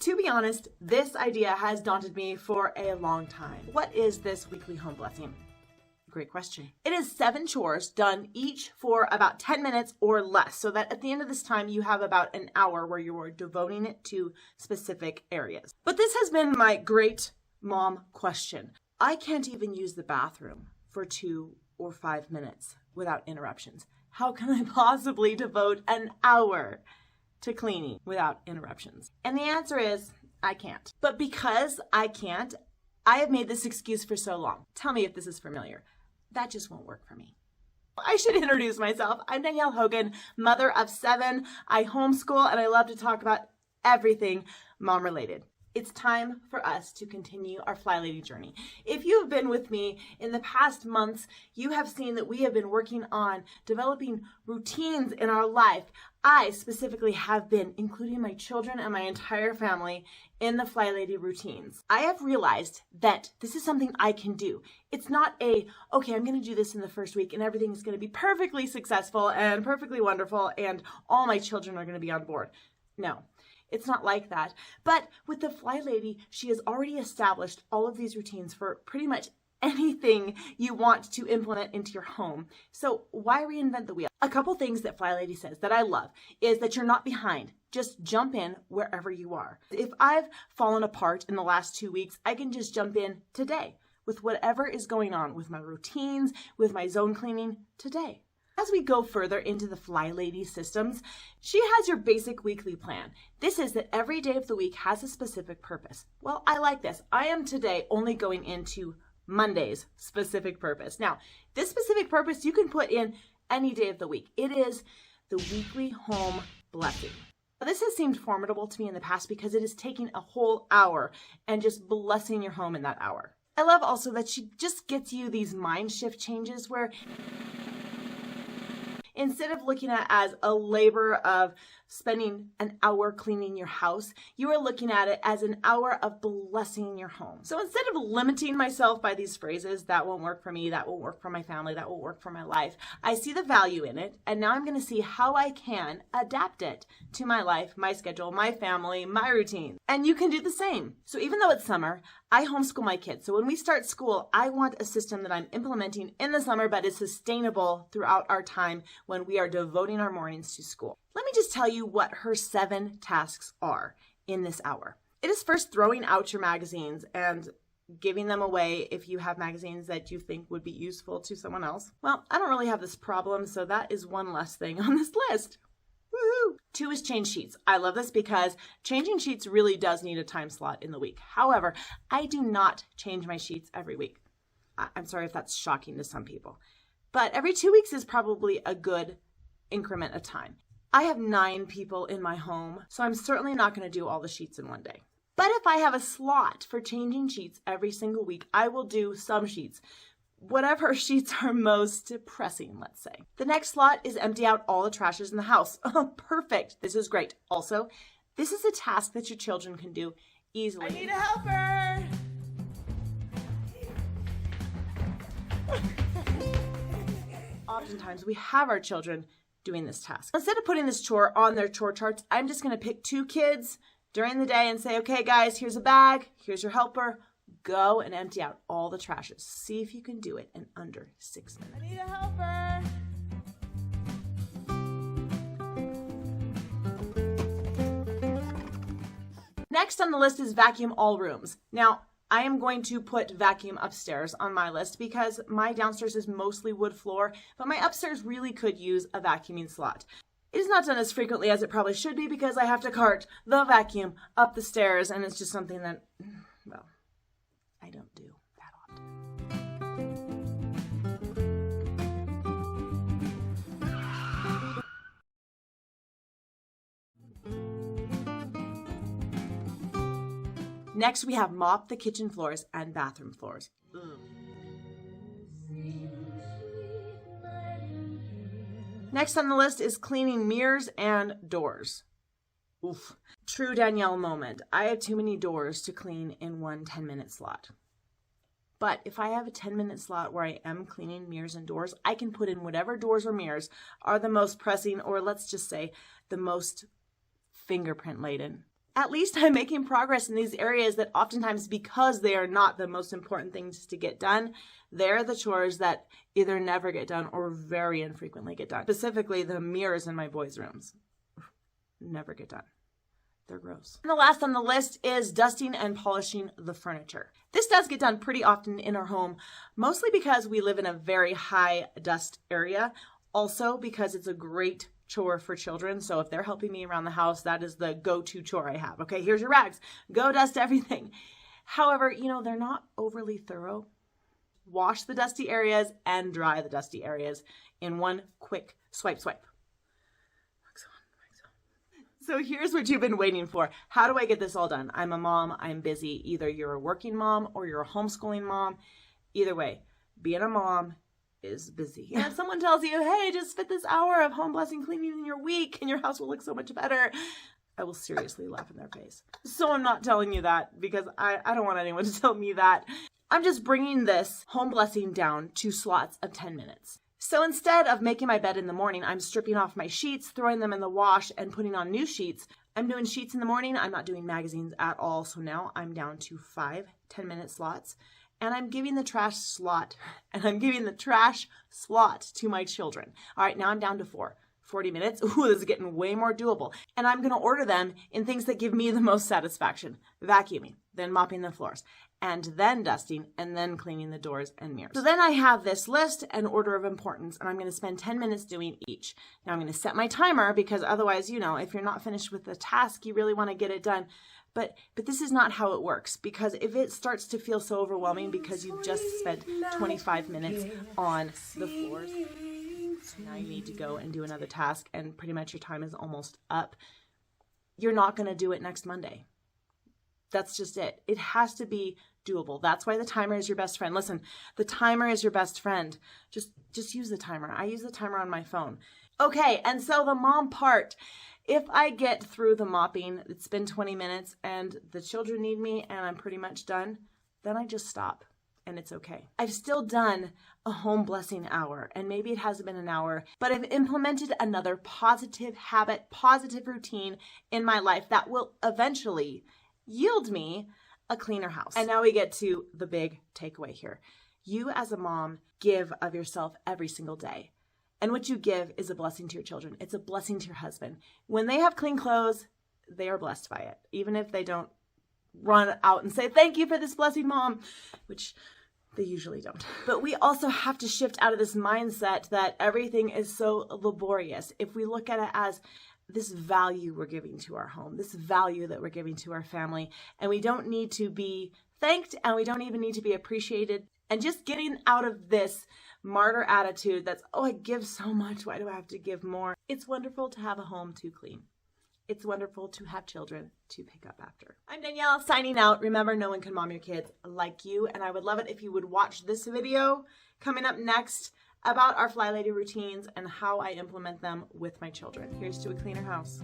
To be honest, this idea has daunted me for a long time. What is this weekly home blessing? Great question. It is 7 chores done each for about 10 minutes or less, so that at the end of this time, you have about an hour where you are devoting it to specific areas. But this has been my great mom question. I can't even use the bathroom for 2 or 5 minutes without interruptions. How can I possibly devote an hour to cleaning without interruptions? And the answer is, I can't. But because I can't, I have made this excuse for so long. Tell me if this is familiar. That just won't work for me. I should introduce myself. I'm Danielle Hogan, mother of 7. I homeschool and I love to talk about everything mom related. It's time for us to continue our Flylady journey. If you have been with me in the past months, you have seen that we have been working on developing routines in our life. I specifically have been including my children and my entire family in the Flylady routines. I have realized that this is something I can do. It's not okay, I'm going to do this in the first week and everything is going to be perfectly successful and perfectly wonderful and all my children are going to be on board. No. It's not like that. But with the Flylady, she has already established all of these routines for pretty much anything you want to implement into your home. So why reinvent the wheel? A couple things that Flylady says that I love is that you're not behind. Just jump in wherever you are. If I've fallen apart in the last 2 weeks, I can just jump in today with whatever is going on with my routines, with my zone cleaning today. As we go further into the Flylady systems, she has your basic weekly plan. This is that every day of the week has a specific purpose. Well, I like this. I am today only going into Monday's specific purpose. Now, this specific purpose you can put in any day of the week. It is the weekly home blessing. This has seemed formidable to me in the past because it is taking a whole hour and just blessing your home in that hour. I love also that she just gets you these mind shift changes where instead of looking at it as a labor of spending an hour cleaning your house, you are looking at it as an hour of blessing your home. So instead of limiting myself by these phrases, that won't work for me, that won't work for my family, that won't work for my life, I see the value in it, and now I'm going to see how I can adapt it to my life, my schedule, my family, my routine. And you can do the same. So even though it's summer, I homeschool my kids. So when we start school, I want a system that I'm implementing in the summer, but is sustainable throughout our time when we are devoting our mornings to school. Let me just tell you what her 7 tasks are in this hour. It is first throwing out your magazines and giving them away if you have magazines that you think would be useful to someone else. Well, I don't really have this problem, so that is one less thing on this list. Woohoo! 2 is change sheets. I love this because changing sheets really does need a time slot in the week. However, I do not change my sheets every week. I'm sorry if that's shocking to some people, but every 2 weeks is probably a good increment of time. I have 9 people in my home, so I'm certainly not going to do all the sheets in one day. But if I have a slot for changing sheets every single week, I will do some sheets. Whatever sheets are most pressing, let's say. The next slot is empty out all the trashes in the house. Oh, perfect. This is great. Also, this is a task that your children can do easily. I need a helper. Oftentimes, we have our children doing this task. Instead of putting this chore on their chore charts, I'm just going to pick 2 kids during the day and say, okay, guys, here's a bag. Here's your helper. Go and empty out all the trashes. See if you can do it in under 6 minutes. I need a helper. Next on the list is vacuum all rooms. Now, I am going to put vacuum upstairs on my list because my downstairs is mostly wood floor, but my upstairs really could use a vacuuming slot. It is not done as frequently as it probably should be because I have to cart the vacuum up the stairs, and it's just something that, well, I don't do that often. Next, we have mop the kitchen floors and bathroom floors. Next on the list is cleaning mirrors and doors. Oof. True Danielle moment. I have too many doors to clean in one 10-minute slot. But if I have a 10-minute slot where I am cleaning mirrors and doors, I can put in whatever doors or mirrors are the most pressing, or let's just say the most fingerprint laden. At least I'm making progress in these areas that oftentimes, because they are not the most important things to get done, they're the chores that either never get done or very infrequently get done. Specifically, the mirrors in my boys' rooms never get done. They're gross. And the last on the list is dusting and polishing the furniture. This does get done pretty often in our home, mostly because we live in a very high dust area. Also because it's a great chore for children. So if they're helping me around the house, that is the go-to chore I have. Okay, here's your rags. Go dust everything. However, they're not overly thorough. Wash the dusty areas and dry the dusty areas in one quick swipe. So here's what you've been waiting for. How do I get this all done? I'm a mom. I'm busy. Either you're a working mom or you're a homeschooling mom. Either way, being a mom is busy. And if someone tells you, hey, just fit this hour of home blessing cleaning in your week and your house will look so much better, I will seriously laugh in their face. So I'm not telling you that because I don't want anyone to tell me that. I'm just bringing this home blessing down to slots of 10 minutes. So instead of making my bed in the morning, I'm stripping off my sheets, throwing them in the wash, and putting on new sheets. I'm doing sheets in the morning. I'm not doing magazines at all. So now I'm down to 5 10-minute slots. And I'm giving the trash slot to my children. All right, now I'm down to 40 minutes. Ooh, this is getting way more doable. And I'm going to order them in things that give me the most satisfaction. Vacuuming, then mopping the floors, and then dusting, and then cleaning the doors and mirrors. So then I have this list and order of importance, and I'm going to spend 10 minutes doing each. Now I'm going to set my timer because otherwise, if you're not finished with the task, you really want to get it done. But this is not how it works, because if it starts to feel so overwhelming because you've just spent 25 minutes on the floors, now you need to go and do another task and pretty much your time is almost up, you're not going to do it next Monday. That's just it. It has to be doable. That's why the timer is your best friend. Listen, the timer is your best friend. Just use the timer. I use the timer on my phone. Okay, and so the mom part. If I get through the mopping, it's been 20 minutes and the children need me and I'm pretty much done, then I just stop and it's okay. I've still done a home blessing hour, and maybe it hasn't been an hour, but I've implemented another positive habit, positive routine in my life that will eventually yield me a cleaner house. And now we get to the big takeaway here. You as a mom give of yourself every single day. And what you give is a blessing to your children. It's a blessing to your husband. When they have clean clothes, they are blessed by it. Even if they don't run out and say, thank you for this blessing, Mom, which they usually don't. But we also have to shift out of this mindset that everything is so laborious. If we look at it as this value we're giving to our home, this value that we're giving to our family, and we don't need to be thanked and we don't even need to be appreciated, and just getting out of this martyr attitude that's, oh, I give so much, why do I have to give more? It's wonderful to have a home to clean. It's wonderful to have children to pick up after. I'm Danielle signing out. Remember, no one can mom your kids like you, and I would love it if you would watch this video coming up next about our Flylady routines and how I implement them with my children. Here's to a cleaner house.